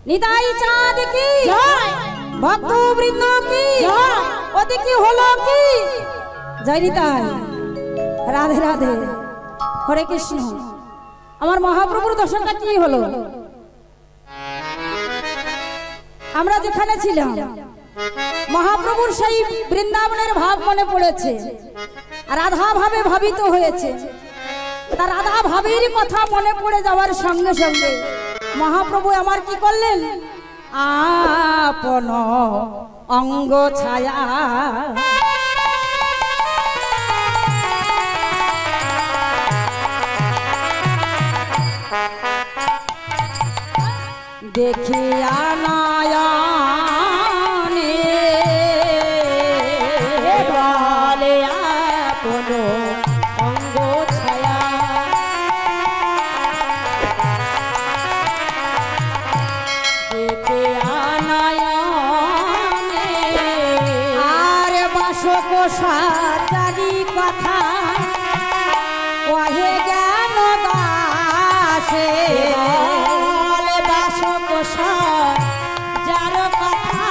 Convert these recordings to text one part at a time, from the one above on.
নিতাই চাঁদ কি ভক্ত বৃন্দ কি ওতে কি হলো কি জয় নিতাই রাধে রাধে হরে কৃষ্ণ। আমার মহাপ্রভুর দর্শনটা কি হলো? আমরা যেখানে ছিলাম মহাপ্রভুর সেই বৃন্দাবনের ভাব মনে পড়েছে, রাধা ভাবে ভাবিত হয়েছে। তার রাধা ভাবের কথা মনে পড়ে যাওয়ার সঙ্গে সঙ্গে মহাপ্রভু আমার কি করলেন? আপন অঙ্গ ছায়া দেখিয়া নয়নে বলে আপন অঙ্গ ছায়া দেখিয়া নয়নে আর বাসকোষা চারি কথা কহে জ্ঞান দাসে যার কথা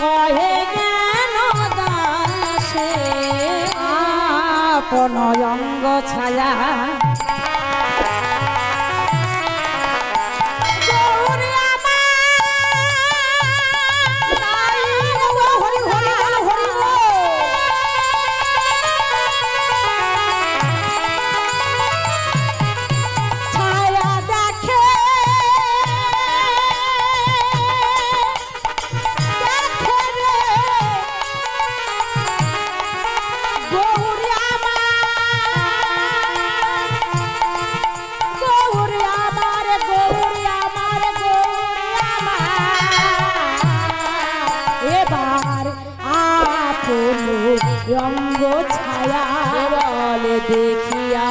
কহে জ্ঞান দাসে আপন অঙ্গ ছায়া অঙ্গ ছায়া বলে দেখিয়া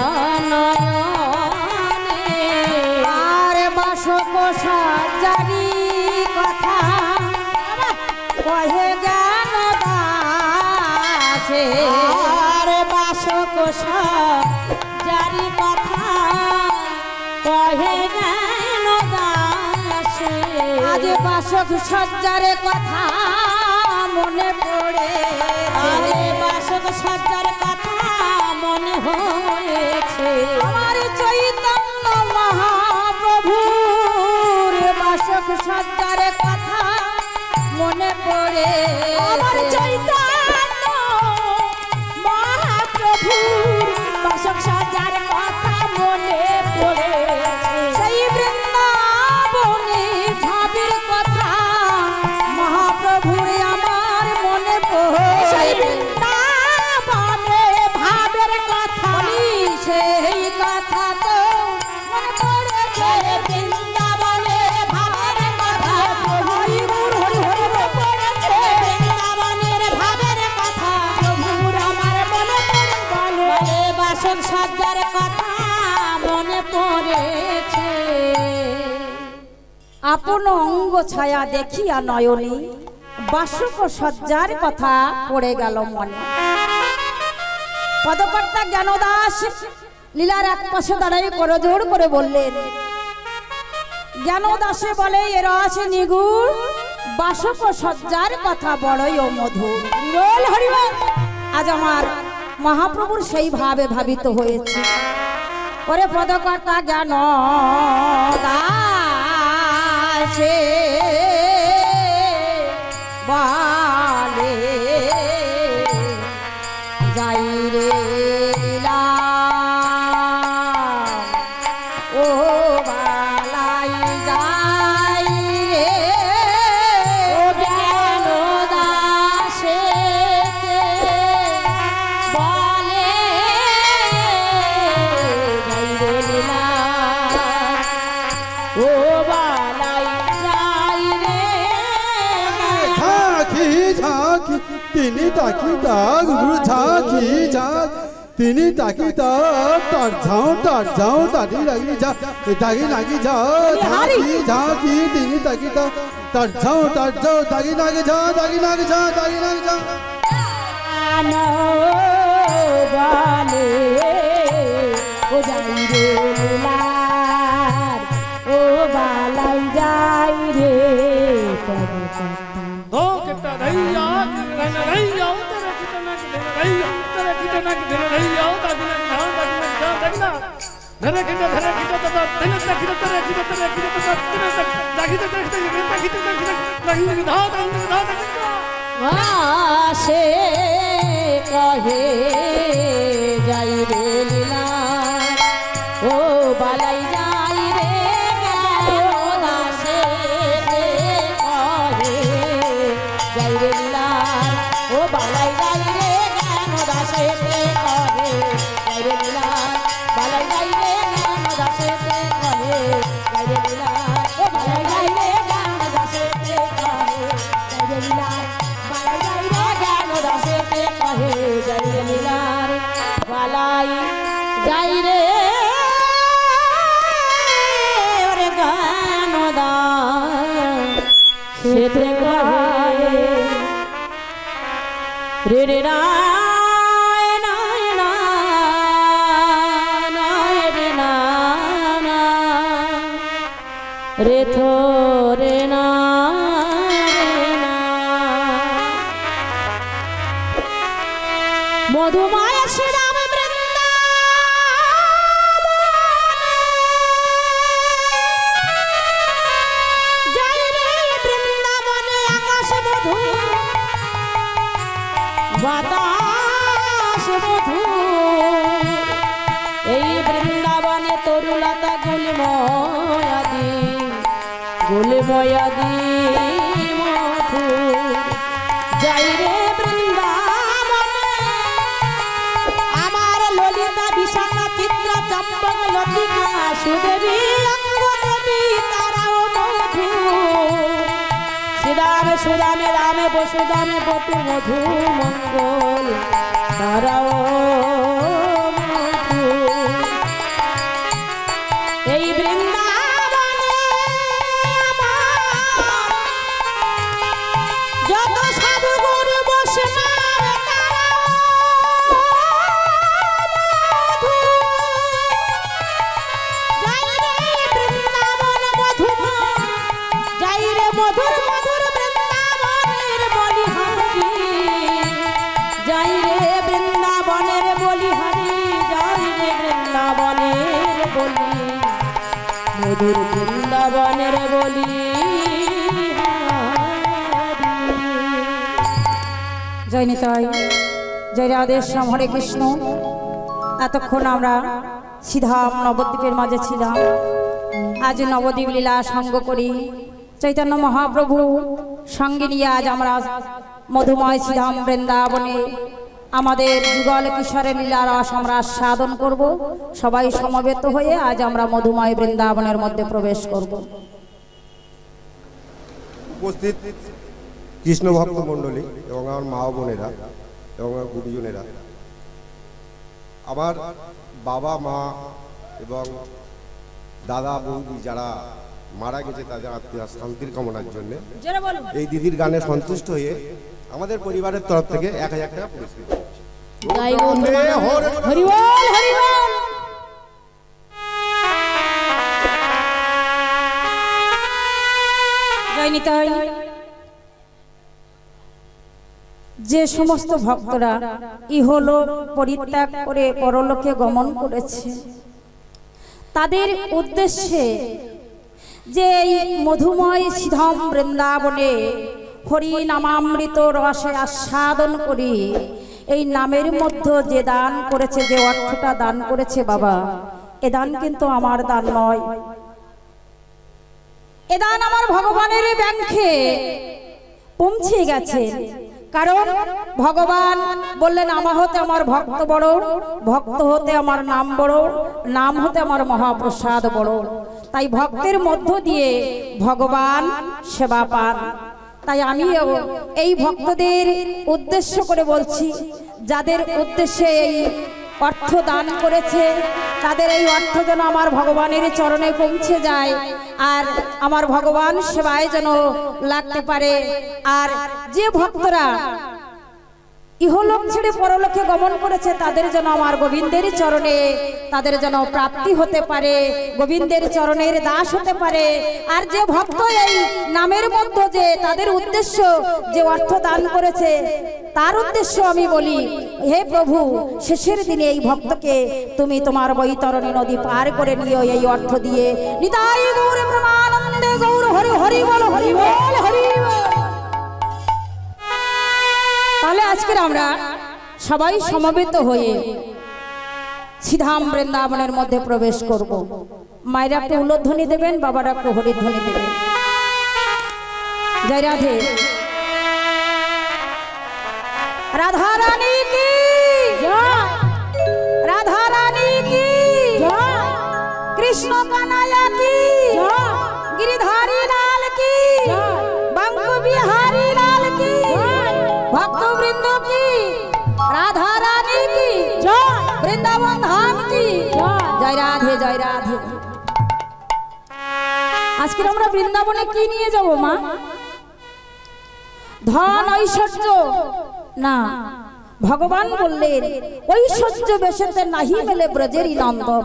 নয়নে আর বাসকোষা জারি কথা কহে জ্ঞান দাসে আর বাসকোষা জারি কথা কহে জ্ঞান দাসে আজ বাসক সজ্জার কথা মনে পড়ে বাসক সজ্জার কথা মনে হয়েছে আমার চৈতন্য মহাপ্রভুর বাসক সজ্জার কথা মনে পড়ে আমার চৈতন্য মহাপ্রভুর বাসক সজ্জার কথা মনে পড়ে সেই বৃন্দাবনে ভাবের কথা মহাপ্রভুর আমার মনে পড়ে সেই বৃন্দাবনে ভাবের কথা সেই কথা তো মনে পড়েছে বৃন্দাবনে ভাবের কথা প্রভুর হরি হরি পড়েছে বৃন্দাবনের ভাবের কথা প্রভুর আমার মনে পড়ে বলে বাসক সজ্জার কথা মনে পড়েছে আপন অঙ্গ ছায়া দেখিয়া নয়নে বাসক সজ্জার কথা পড়ে গেল মনে। পদকর্তা জ্ঞানদাস লীলার এক পাশে দাঁড়াই করজোড় করে বললেন, জ্ঞানদাসে বলে এরা আছে নিগুড় বাসক সজ্জার কথা বড়ই ও মধুর। হরিবল হরিবল। আজ আমার মহাপ্রভুর সেই ভাবে ভাবিত হয়েছে। ওরে পদকর্তা জ্ঞানদাসে বালে যাই রে ও বালাই যাই রে ও জ্ঞান দাসে বলে যাই রে লীলা ও বালাই যাই রে ঝাঁকি ঝাঁকি তিনি তাকি দাগ গুরু ঝাঁকি ঝাঁক তিনি তাকি দাগ তার ঝাঁও তাড়ি লাগি যা তাকি লাগি যা ঝাঁকি ঝাঁকি তিনি তাকি দাগ তার ঝাঁও তাকি লাগি যা তাকি লাগি যা তাকি লাগি যা আনো বলে ও যাই রে লীলার ও বালাই যাই সে কহে যাই রে লীলা ও বালাই যাই রে সে কহে যাই রে লীলা ও বালাই যাই রে জ্ঞান দাসে কহে যাই রে লীলা বালাই যাই রে জ্ঞান দাসে কহে যাই রে লীলা ও বালাই যাই রে জ্ঞান দাসে কহে যাই রে লীলা বালাই যাই রে জ্ঞান দাসে কহে যাই রে লীলা বালাই যাই রে ওরে জ্ঞান দাসে কহে রে রে রায় নায় না নায় রে না না রে থো রে না রে না মধুমায় শ্রীরাম বাতাস মধু এই বৃন্দাবনে তরুলতা গুলময়াদি মধু যাই রে বৃন্দাবনে আমার ললিতা বিশাখা চিত্র চম্পক লতিকা সুদেবী অঙ্গ দেবী তারাও মধু শ্রীরামে সুরামে রামে বসুদামে বটু মধু মঙ্গল তারাও মধু এই বৃন্দাবনে যত সাধু গুরু বৈষ্ণব যাই রে বৃন্দাবনে মধু যাই রে মধুর মধুর বৃন্দাবনের বলিহারি যাই রে বৃন্দাবনের বলিহারি যাই রে বৃন্দাবনের বলি মধুর বৃন্দাবনের বলি জয় নিতাই জয় রাধে শ্যাম হরে কৃষ্ণ। এতক্ষণ আমরা সিধাম নবদ্বীপের মাঝে ছিলাম। আজ নবদ্বীপ লীলা সঙ্গ করি চৈতন্য মহাপ্রভু সঙ্গে নিয়ে আজ আমরা মধুময় শ্রীধাম বৃন্দাবনে আমাদের যুগল কিশোরের লীলা রস আমরা সাধন করব। সবাই সমবেত হয়ে আজ আমরা মধুময় বৃন্দাবনের মধ্যে প্রবেশ করব। উপস্থিত কৃষ্ণ ভক্ত মণ্ডলী এবং আমার মা বোনেরা এবং আমার গুরুজনেরা, আমার বাবা মা এবং দাদা বৌদি যারা মারা গেছে তাদের আত্মীয় শান্তির কামনার জন্য এই দিদির গানে সন্তুষ্ট হয়ে আমাদের পরিবারের তরফ থেকে 1000 টাকা পুরস্কৃত। যে সমস্ত ভক্তরা ইহলোক পরিত্যাগ করে পরলোকে গমন করেছে তাদের উদ্দেশ্যে যে এই মধুময় শ্রীধাম বৃন্দাবনে হরি নামামৃত রসে আস্বাদন করি এই নামের মধ্যে যে দান করেছে, যে অর্থটা দান করেছে বাবা, এ দান কিন্তু আমার দান নয়, এ দান আমার ভগবানের ব্যাংকে পৌঁছে গেছে। কারণ ভগবান বললেন আমার হতে আমার ভক্ত বড়, ভক্ত হতে আমার নাম বড়, নাম হতে আমার মহাপ্রসাদ বড়। তাই ভক্তের মধ্য দিয়ে ভগবান সেবা পান। তাই আমিও এই ভক্তদের উদ্দেশ্য করে বলছি, যাদের উদ্দেশ্যে এই অর্থ দান করেছে তাদের এই অর্থ যেন আমার ভগবানের চরণে পৌঁছে যায় আর আমার ভগবান সেবায় যেন লাগতে পারে। আর যে ভক্তরা ইহলোক ছেড়ে পরলোকে গমন করেছে, তাদের যেন আমার গোবিন্দের চরণে তাদের যেন প্রাপ্তি হতে পারে, গোবিন্দের চরণের দাস হতে পারে। আর যে ভক্ত এই নামের মধ্যে যে তাদের উদ্দেশ্য যে অর্থ দান করেছে, তার উদ্দেশ্য আমি বলি, হে প্রভু, শেষের দিনে এই ভক্তকে তুমি তোমার বৈতরণী নদী পার করে নিও এই অর্থ দিয়ে। নিতাই গৌর প্রেমানন্দে গৌর হরি হরি বল, হরি বল, হরি বল। তাহলে আজকের আমরা সবাই সমবেত হয়ে শ্রীধাম বৃন্দাবনের মধ্যে প্রবেশ করব। মায়েরা একটু উলধ্বনি দেবেন, বাবারা একটু হরিধ্বনি দেবেন। জয় রাধে। রাধা রানী কি জয়, রাধা রানী কি জয়, কৃষ্ণ কানাইয়া কি জয়, গিরিধারী লাল কি জয়, বাঙ্ক বিহারী লাল কি জয়, ভক্তবৃন্দ কি, রাধা রানী কি জয়, বৃন্দাবন ধাম কি জয়। জয় রাধে, জয় রাধে। আজকে আমরা বৃন্দাবনে কি নিয়ে যাব মা? ধন ঐশ্বর্য না, ভগবান বললেন ঐশ্বর্য বেশেতে নাহি মেলে ব্রজেরই নন্দন,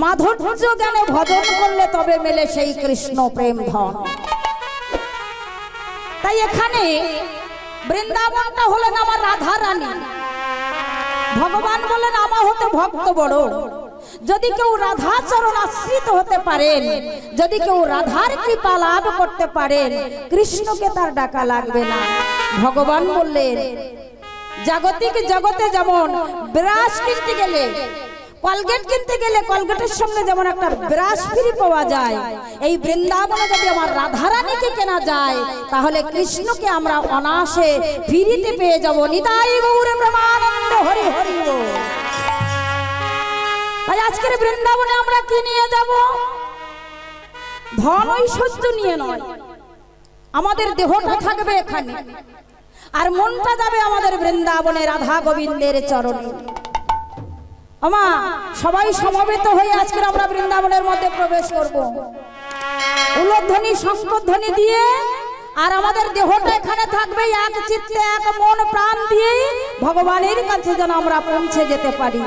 মাধুর্য জ্ঞানে ভজন করলে তবে মেলে সেই কৃষ্ণ প্রেম ধন। তাই এখানে বৃন্দাবনটা হলেন আমার রাধা রানী। ভগবান বলেন আমার হতে ভক্ত বড়। যদি কেউ রাধা চরণ আশ্রিত হতে পারেন, যদি কেউ রাধার কৃপা লাভ করতে পারেন, কৃষ্ণকে তার ডাকা লাগবে না। ভগবান বললেন জাগতিক জগতে যেমন ব্রাশ কিনতে গেলে, কলগেট কিনতে গেলে কলগেটের সঙ্গে যেমন একটা ব্রাশ ফ্রি পাওয়া যায়, এই বৃন্দাবনে যদি আমার রাধারানীকে কেনা যায় তাহলে কৃষ্ণকে আমরা অনায়াসে ফ্রিতে পেয়ে যাব। নিতাই গৌর প্রেমানন্দ হরি হরি বল। তাই আজকের বৃন্দাবনে আমরা কি নিয়ে যাব? ধন ঐশ্বর্য নিয়ে নয়, আমাদের দেহটা থাকবে এখানে আর মনটা যাবে আমাদের বৃন্দাবনে রাধা গোবিন্দের চরণে। আমা সবাই সমবেত হয়ে আজকে আমরা বৃন্দাবনের মধ্যে প্রবেশ করব। উলধ্বনি শঙ্খধ্বনি দিয়ে আর আমাদের দেহটা এখানে থাকবে এক চিত্তে এক মন প্রাণ দিয়ে ভগবানের কাছে যেন আমরা পৌঁছে যেতে পারি।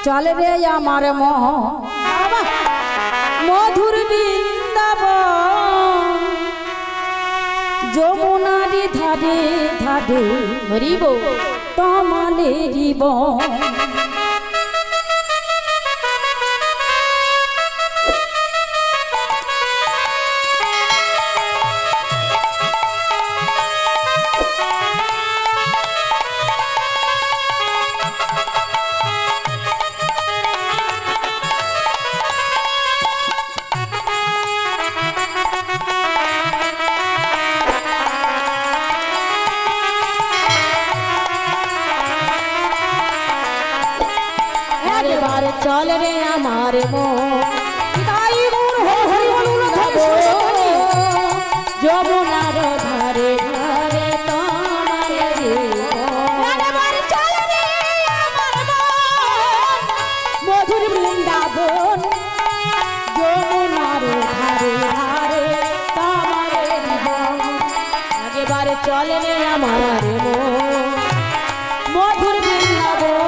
চল রে আমার মধুর বৃন্দাবন, যমুনারি ধারে ধারে হরিব তমালেরি বন। চল রে আমার যমুনার ধারে ধারে মধুর বৃন্দাবন, যমুনার ধারে ধারে তোমার বন। আগেবার চল রে আমার মধুর বৃন্দাবন,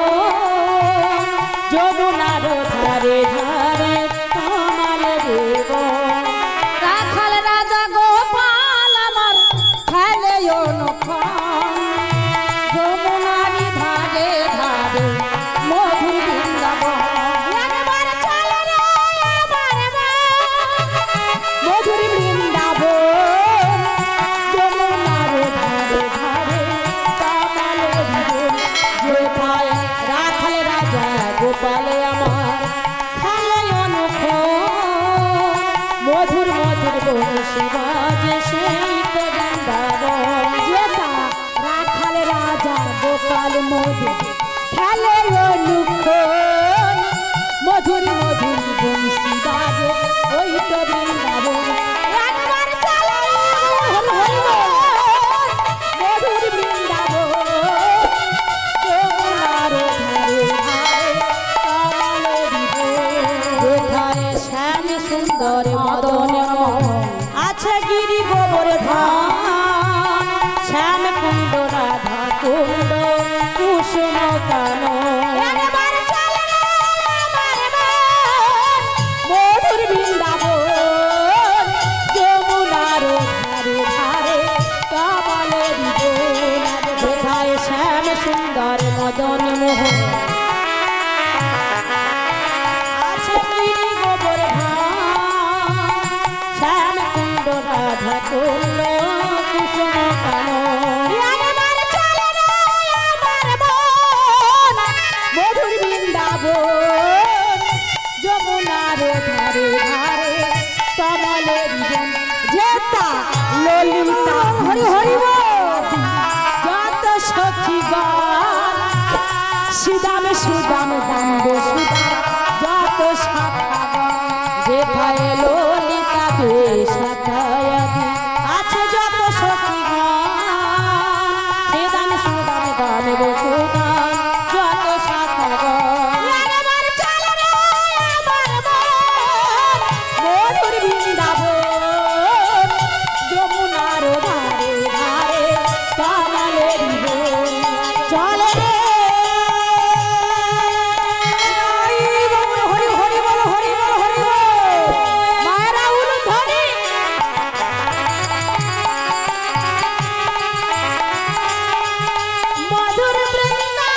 যমুনার ধারে ধারে তোমার জীবন। রাখাল রাজা গোপাল আমার খেলে অনুক্ষণ, যমুনারি ধারে ধারে মধুর বৃন্দাবন। একবার চল রে আমার মধুর বৃন্দাবন, যমুনার ধারে ধারে তোমার জীবন। যেথায় রাখাল রাজা গোপালে আমার খেলে অনুক্ষণ, মধুর মধুর বংশী বাজে সেই তো বৃন্দাবন। যেথা রাখাল রাজা গোপাল মধুর খেলে অনুক্ষণ, মধুর মধুর বংশী বাজে ওই তো বৃন্দাবন। একবার চল হরি বল, মধুর বৃন্দাবন, যমুনার ধারে ধারে কোথায় শ্যাম সুন্দর মদন আছে গিরি গোবর ধারে। তুল্য কুসুম কানন আমার চলে রে আমার মন মধুর বৃন্দাবন যমুনার ধারে ধারে কমলের জন যেতা ললিতা হরি হরি যত সখী গান সুদাম সুদাম দাম্ব সুদাম যত শাখা যেথায় ললিতা বেশাখায়াদি আছে যত সখী গান সুদাম সুদাম দাম্ব সুদাম যত শাখা আমার চলে রে আমার মন মধুর বৃন্দাবন যমুনার ধারে ধারে কমলের জন চলে রে হরি হরি বল হরি বল হরি বল মায়েরা উলু ধরি মধুর বৃন্দা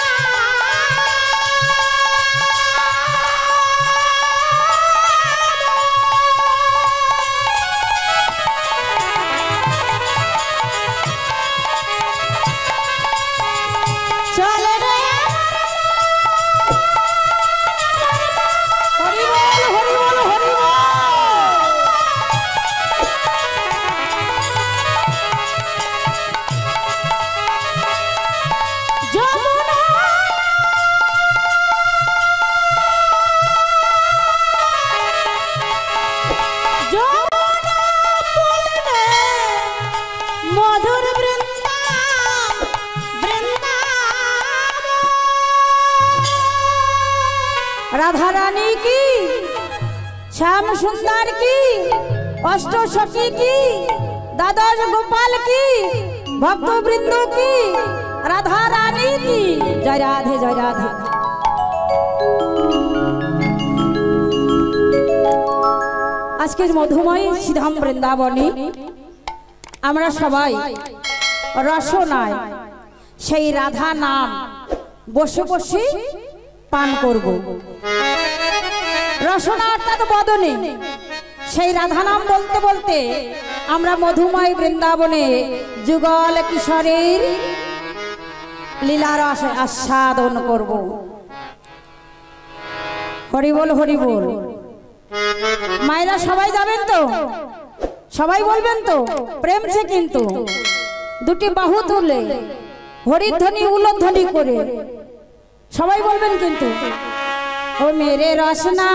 চলে রে হরি বল হরি বল হরি বল যমুনা যমুনা পুলনে মধুর বৃন্দা राधा रानी की श्याम सुंदर की अष्टसखी की द्वादश गोपाल की भक्त वृंदों की राधा रानी की जय राधे जय राधे। आज के मधुमय श्रीधाम वृंदावने আমরা সবাই রসনায় সেই রাধা নাম বসে বসে পান করব। রসনা অর্থাৎ বদনে সেই রাধা নাম বলতে বলতে আমরা মধুময় বৃন্দাবনে যুগল কিশোরের লীলার আস্বাদন করব। হরি বল হরি বল। মায়েরা সবাই যাবেন তো? সবাই বলবেন তো? প্রেম সে কিন্তু দুটি বাহু তুলে হরিধ্বনি উলধ্বনি করে সবাই বলবেন কিন্তু ও মেরে রসনা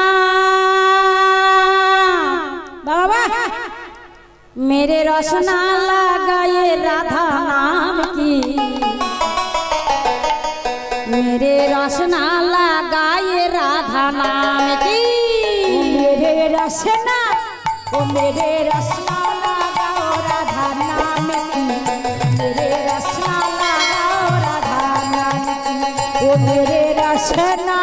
বাবা मेरे रसना लगाए राधा नाम की मेरे रसना लगाए राधा नाम की मेरे रसना ओ मेरे रसना लगाओ राधा नाम की मेरे रसना लगाओ राधा नाम की ओ मेरे रसना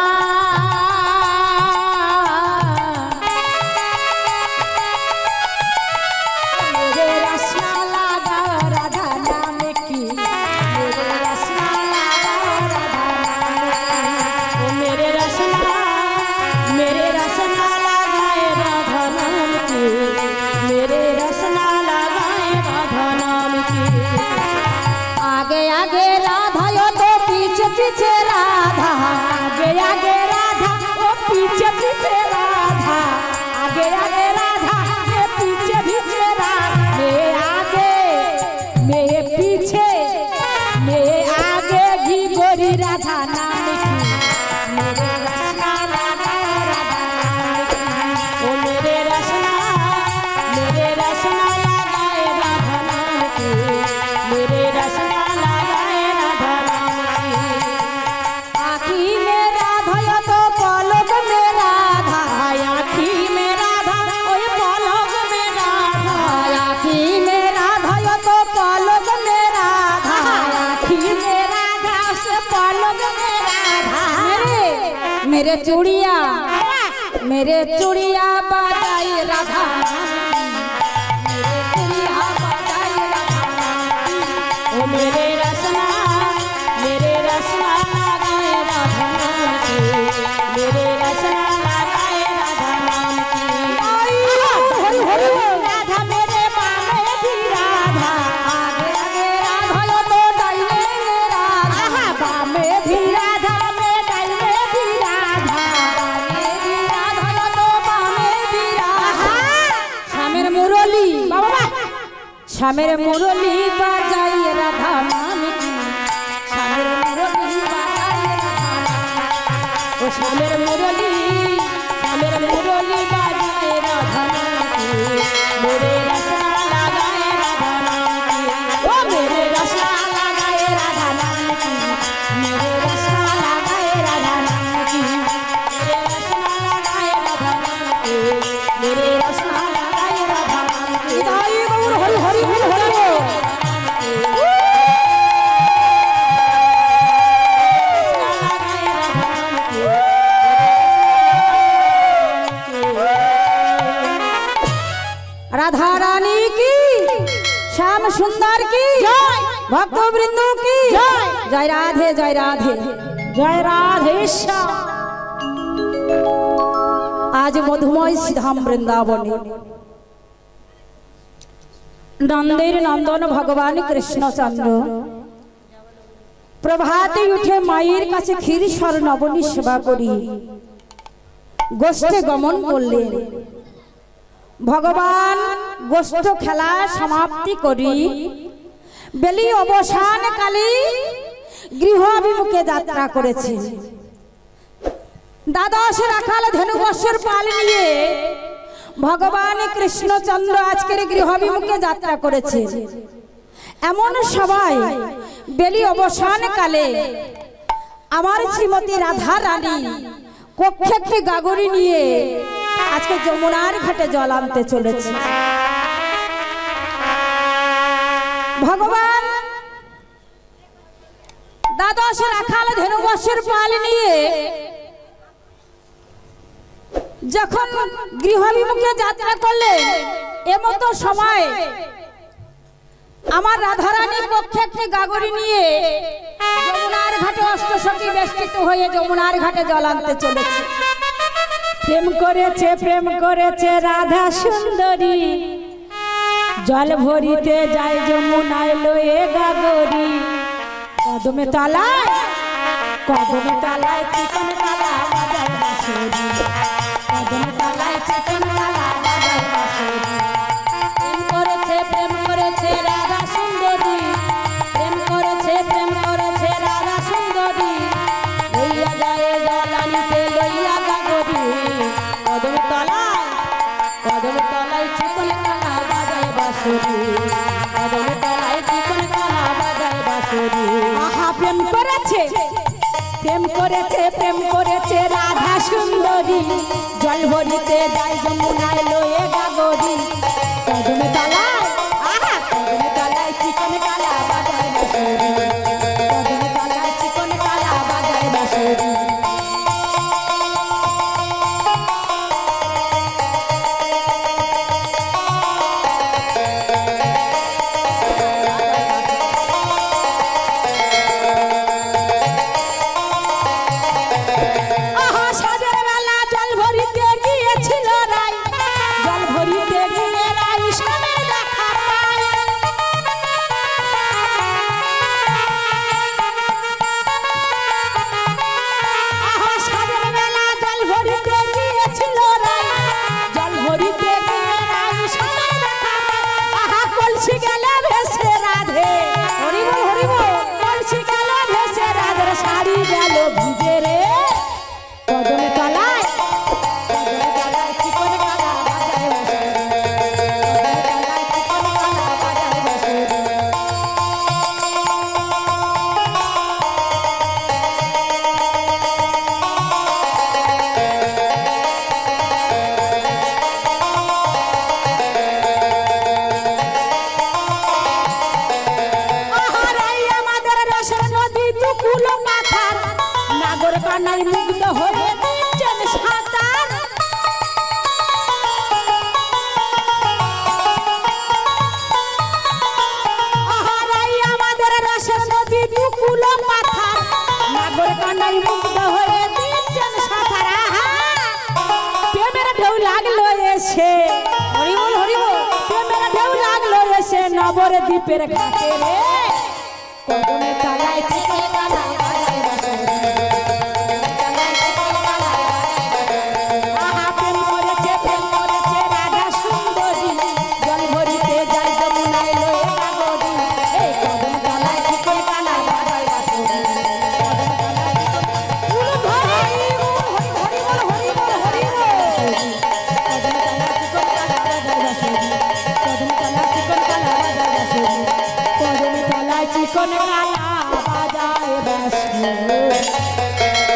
पीछे राधा आगे आगे राधा ओ पीछे पीछे राधा आगे आगे राधा ये पीछे पीछे राधा मैं आगे मैं पीछे मैं आगे घी गोरी राधा नाम की मेरे रसना लगा राधा नाम की ओ मेरे रसना लगाए राधा नाम की मेरे रसना मेरे चूड़िया बजाई राधा मेरे चूड़िया बजाई राधा ओ मेरे रसना लगाए राधा नाम की मेरे रसना लगाए राधा नाम की हरि हरि राधा मेरे बामे भी শ্যামের মুরলী বাজাই রাধা নাম কি শ্যামের মুরলী বাজাই রাধা নাম ও শ্যামের মুরলী বাজাই রাধা নাম কি মেরে রসনা লাগায় রাধা নাম কি ও মেরে রসনা লাগায় রাধা নাম কি মেরে রসনা লাগায় রাধা নাম কি মেরে রসনা লাগায় রাধা নাম কি मेरे रसना लगाए राधा नाम की दाई गौर हरि हरि हरि हरि राधा रानी की श्याम सुंदर की भक्त वृंदो की जय राधे जय राधे जय राधे श्याम। आज मधुमय श्रीधाम वृंदावने नंदेर नंदन भगवान कृष्णचंद्र प्रभाते उठे मायर काछे क्षीर नबनी सेवा करी गोष्ठे गमन करलेन। भगवान गोष्ठ खेला समाप्ति करी बेली अवसान काले गृह अभिमुखे यात्रा करेছেন। द्वादश राखाल धनुबर्षर पाल निये भगवान कृष्णचंद्र आजकेर गृहाभिमुखे यात्रा करेছেন। एमन सबाई बेली अवसान काले आमार श्रीमती राधा रानी कक्षे एकटी गागरी निये आजके यमुनार घाटे जल आनते चलेছে। भगवान द्वादश राखाल धनुबर्षर पाल निये যখন গৃহাভিমুখে যাত্রা করলেন এমতো সময় আমার রাধারানী পক্ষে একটি গাগরি নিয়ে যমুনার ঘাটে অষ্টসখী বেষ্টিত হয়ে যমুনার ঘাটে জল আনতে চলেছে। প্রেম করেছে রাধা সুন্দরী জল ভরিতে যায় যমুনায় লয়ে গাগরি কদমে তলায় চিকন কালা বাজায় বাঁশরি प्रेम करेছে राधा सुंदरी प्रेम करेছে राधा सुंदरी लइया जाए जलानिते लइया गागरी कदम तलाय चिकन काला बाजाय बांसुरी कदम तलाय चिकन काला बाजाय बांसुरी। आहा प्रेम करेছে राधा सुंदरी जल भरिते जाय যমুনায় লয়ে গাগরি कदम तलाय चिकन काला बाजाय बांसुरी कदम तलाय चिकन काला बाजाय बांसुरी। नवर दीपेर घाटे रे कदमे तलाय चिकन काला बाजाय बांसुरी आहा प्रेम करेছে রাধা সুন্দরী जल भरिते जाय যমুনায় লয়ে কখন কালা বাজায় বাঁশি।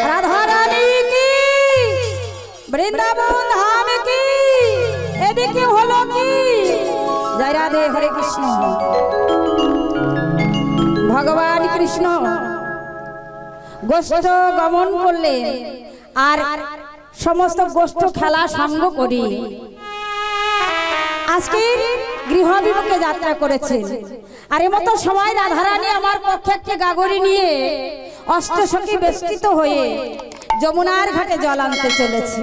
রাধা রানী কি বৃন্দাবন ধাম কি এদিকে হলো কি। জয় রাধে, হরে কৃষ্ণ। ভগবান কৃষ্ণ গোষ্ঠ গমন করলে আর সমস্ত গোষ্ঠ খেলা সঙ্গ করি আজকে গৃহাভিমুখে যাত্রা করেছে। আর এমতো সময় রাধারানী আমার পক্ষে একটি গাগরি নিয়ে অষ্টসখী বেষ্টিত হয়ে যমুনার ঘাটে জল আনতে চলেছে।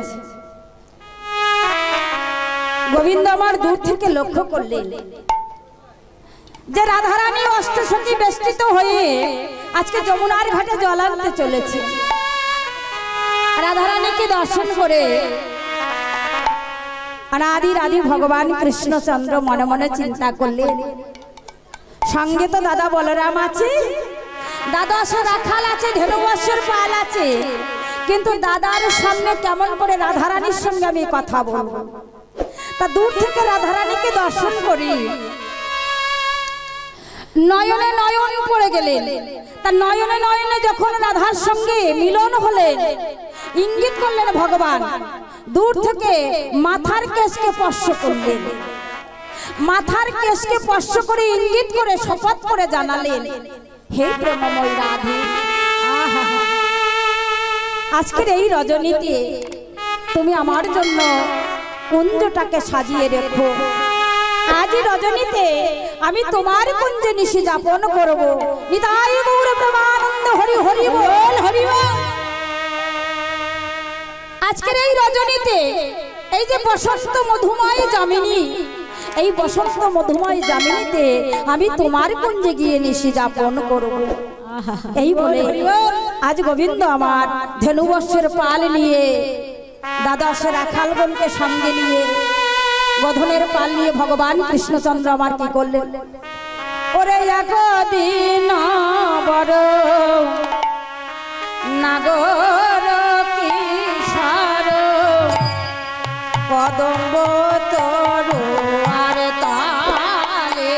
গোবিন্দ আমার দূর থেকে লক্ষ্য করলেন যে রাধারানী অষ্টসখী বেষ্টিত হয়ে আজকে যমুনার ঘাটে জল আনতে চলেছে। রাধারানীকে দর্শন করে অনাদির আদি ভগবান কৃষ্ণচন্দ্র মনে মনে চিন্তা করলেন, সঙ্গে তো দাদা বলরাম আছে, দাদা রাখাল আছে, ধেনুবৎসর পাল আছে, কিন্তু দাদার সামনে কেমন করে রাধারানীর সঙ্গে আমি কথা বলবো। তা দূর থেকে রাধারানীকে দর্শন করি, নয়নে নয়ন পড়ে গেলেন। তা নয়নে নয়নে যখন রাধার সঙ্গে মিলন হলেন, ইঙ্গিত করলেন ভগবান, দূর থেকে মাথার কেশকে স্পর্শ করলেন। মাথার কেশকে স্পর্শ করে ইঙ্গিত করে শপথ করে জানালেন, হে প্রেমময় রাধে, আজকের এই রজনীতে তুমি আমার জন্য কুঞ্জটাকে সাজিয়ে রেখো। আজ রজনীতে আমি তোমার কুঞ্জে নিশি যাপন করব। নিতাই গৌর প্রেমানন্দ, হরি হরি বল, হরি বল। আজকের এই রজনীতে এই যে বসন্ত মধুময় যামিনী, এই বসন্ত মধুময় যামিনীতে আমি তোমার কুঞ্জে গিয়ে নিশি যাপন করব। এই বলে আজ গোবিন্দ আমার ধেনুবৎসের পাল নিয়ে দ্বাদশ রাখালগণকে সঙ্গে নিয়ে গধনের পাল নিয়ে ভগবান কৃষ্ণচন্দ্র আমার কি করলেন, ওরে একদিন বড় নাগর কিশোর কদম্ব তরু আর তালে,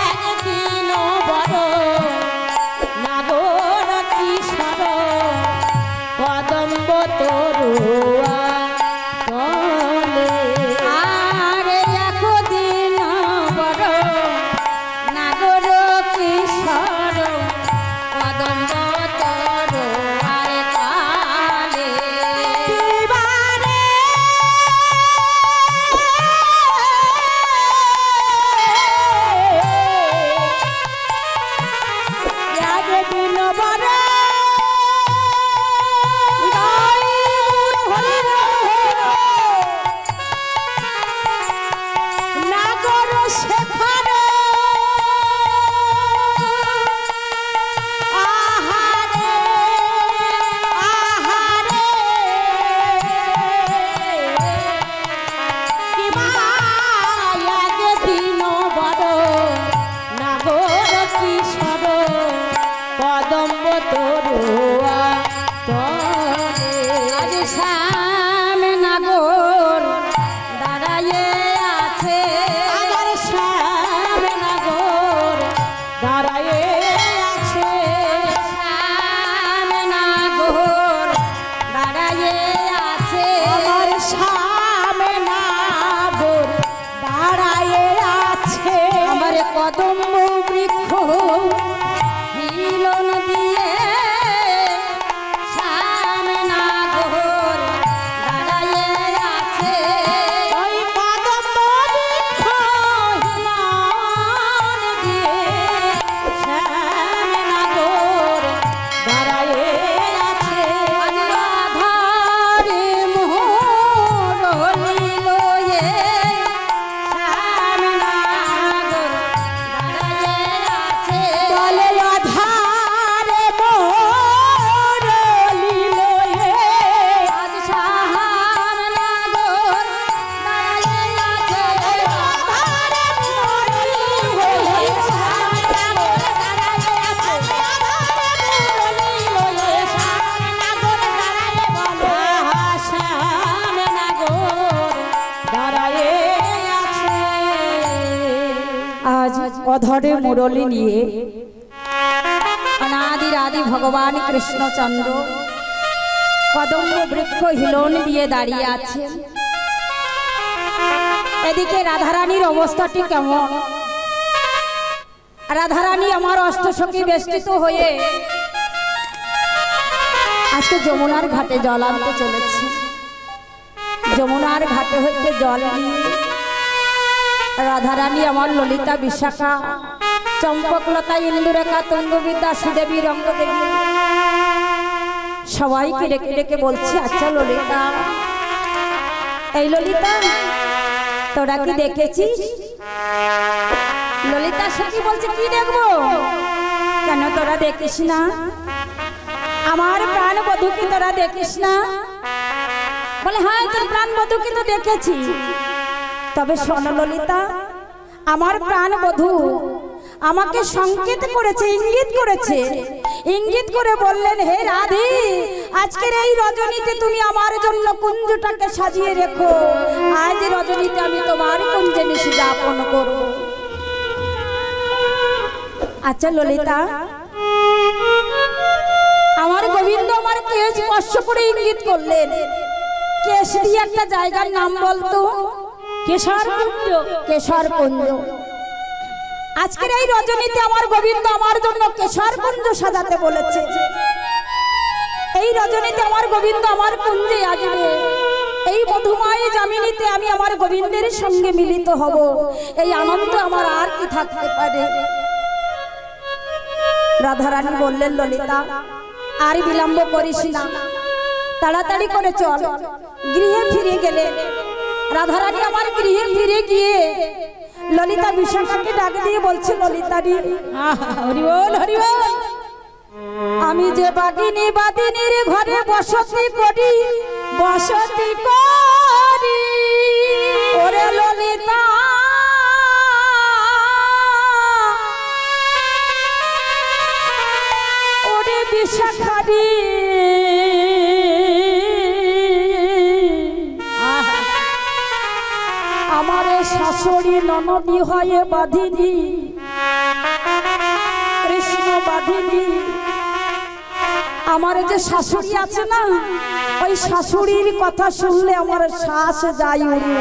একদিন বড় নাগর কিশোর কদম্ব তরু অধরে মুরলী নিয়ে অনাদির আদি ভগবান কৃষ্ণচন্দ্র কদম্ব বৃক্ষ হিলন দিয়ে দাঁড়িয়ে আছে। এদিকে রাধারানীর অবস্থাটি কেমন? রাধারানী আমার অষ্টসখী বেষ্টিত হয়ে আজকে যমুনার ঘাটে জল আনতে চলেছে। যমুনার ঘাটে হইতে জল নিয়ে রাধারানী আমার ললিতা, বিশাখা, চম্পকলতা, ইন্দুরেখা, তুঙ্গবিদ্যা, সুদেবী, রঙ্গদেবী সবাইকে ডেকে ডেকে বলছে, আচ্ছা ললিতা, এই ললিতা তোরা কি দেখেছিস? ললিতা সখী বলছে, কি দেখবো? কেন তোরা দেখিস না? আমার প্রাণ বধূকে তোরা দেখিস না? বলে, হ্যাঁ তোর প্রাণ বধূকে তো দেখেছি। তবে শোনো ললিতা, আমার প্রাণ বধূ আমাকে সংকেত করেছে, ইঙ্গিত করেছে। ইঙ্গিত করে বললেন, হে রাধে, আজকের এই রজনীতে তুমি আমার জন্য কুঞ্জটাকে সাজিয়ে রেখো। আজ রজনীতে আমি তোমার কুঞ্জে নিশি যাপন করব। আচ্ছা ললিতা, আমার গোবিন্দ আমার কেশ স্পর্শ করে ইঙ্গিত করলেন। কেশ দিয়ে একটা জায়গার নাম বলতো, কেশর কুঞ্জ। কেশর কুঞ্জ। আজকের এই রজনীতে আমার গোবিন্দ আমার জন্য কেশর কুঞ্জ সাজাতে বলেছে। এই রজনীতে আমার গোবিন্দ আমার কুঞ্জে আসবে। এই মধুময় যামিনীতে আমি আমার গোবিন্দের সঙ্গে মিলিত হব। এই আনন্দ আমার আর কি থাকতে পারে? রাধারানী বললেন, ললিতা আর বিলম্ব করিস না, তাড়াতাড়ি করে চল। গৃহে ফিরে গেলে রাধারানী আমার গৃহে ফিরে গিয়ে ললিতা বিশাখাকে ডাক দিয়ে বলছে, ললিতা রে, হরি বল হরি বল, আমি যে বাগিনী বাদিনীর ঘরে বসতি করি, বসতি করি। ওরে ললিতা, ওরে বিশাখারি, আমার শাশুড়ি ননদী হয়ে বাঁধিনি, কৃষ্ণ বাঁধিনি। আমার যে শাশুড়ি আছে না, ওই শাশুড়ির কথা শুনলে আমার শ্বাস যায় উড়ে।